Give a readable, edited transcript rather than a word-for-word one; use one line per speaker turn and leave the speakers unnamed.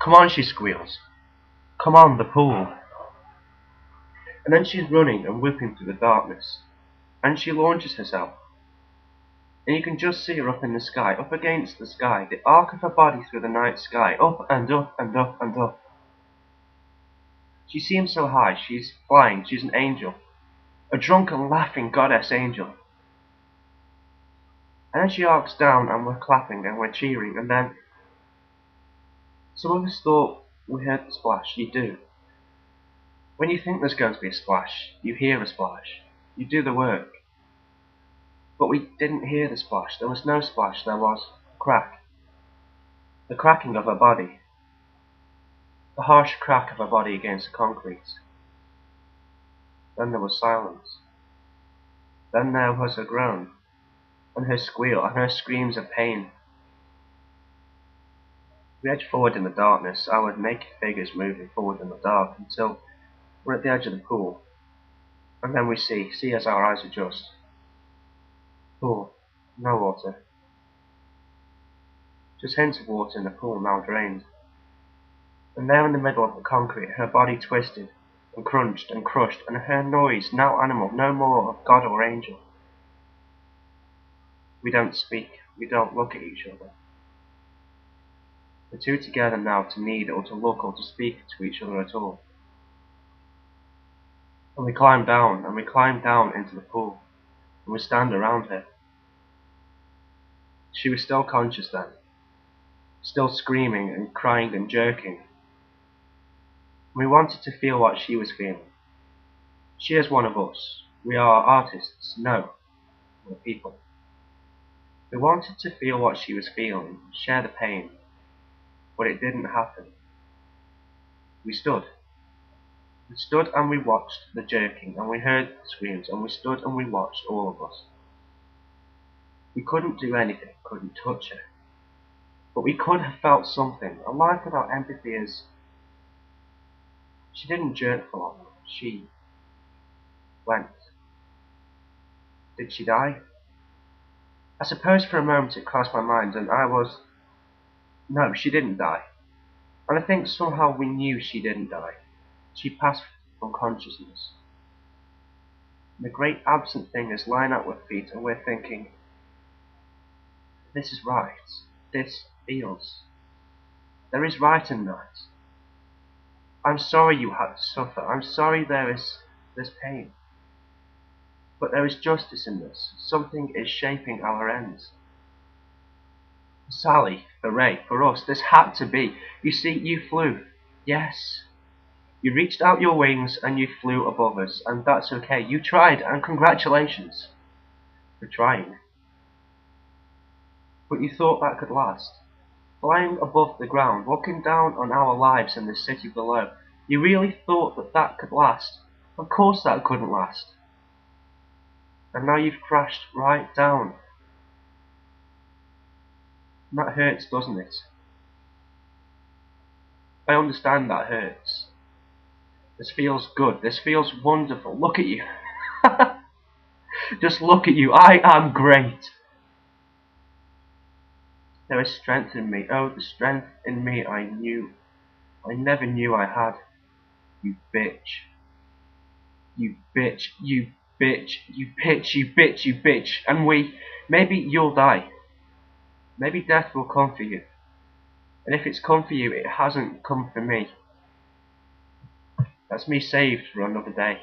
Come on, she squeals. Come on, the pool. And then she's running and whipping through the darkness. And she launches herself. And you can just see her up in the sky, up against the sky, the arc of her body through the night sky, up and up and up and up. She seems so high, she's flying, she's an angel. A drunken, laughing goddess angel. And then she arcs down and we're clapping and we're cheering, and then some of us thought we heard the splash. You do. When you think there's going to be a splash, you hear a splash. You do the work. But we didn't hear the splash. There was no splash, there was a crack. The cracking of her body. The harsh crack of her body against the concrete. Then there was silence. Then there was her groan, and her squeal, and her screams of pain. We edge forward in the darkness, our naked figures moving forward in the dark until we're at the edge of the pool. And then we see as our eyes adjust. Pool, no water. Just hints of water in the pool now drained. And there in the middle of the concrete, her body twisted and crunched and crushed, and her noise, now animal, no more of God or angel. We don't speak, we don't look at each other. We're too together now to need or to look or to speak to each other at all. And we climb down into the pool, and we stand around her. She was still conscious then, still screaming and crying and jerking. We wanted to feel what she was feeling. She is one of us. We are artists. No, we're people. We wanted to feel what she was feeling, share the pain, but it didn't happen. We stood. We stood and we watched the jerking, and we heard the screams, and we stood and we watched, all of us. We couldn't do anything, couldn't touch her, but we could have felt something. A life without empathy is... She didn't jerk for long. She went. Did she die? I suppose for a moment it crossed my mind, and I was... No, she didn't die. And I think somehow we knew she didn't die. She passed from consciousness. And the great absent thing is lying at our feet, and we're thinking, this is right. This feels. There is right in that. I'm sorry you had to suffer. I'm sorry there's pain. But there is justice in this. Something is shaping our ends. For Sally, for Ray, for us, this had to be. You see, you flew. Yes. You reached out your wings and you flew above us, and that's okay. You tried, and congratulations for trying. But you thought that could last. Flying above the ground, looking down on our lives in the city below. You really thought that that could last? Of course that couldn't last. And now you've crashed right down. And that hurts, doesn't it? I understand that hurts. This feels good. This feels wonderful. Look at you. Just look at you. I am great. There is strength in me. Oh, the strength in me I never knew I had. You bitch. You bitch. You bitch. You bitch. You bitch. You bitch. And maybe you'll die. Maybe death will come for you. And if it's come for you, it hasn't come for me. That's me saved for another day.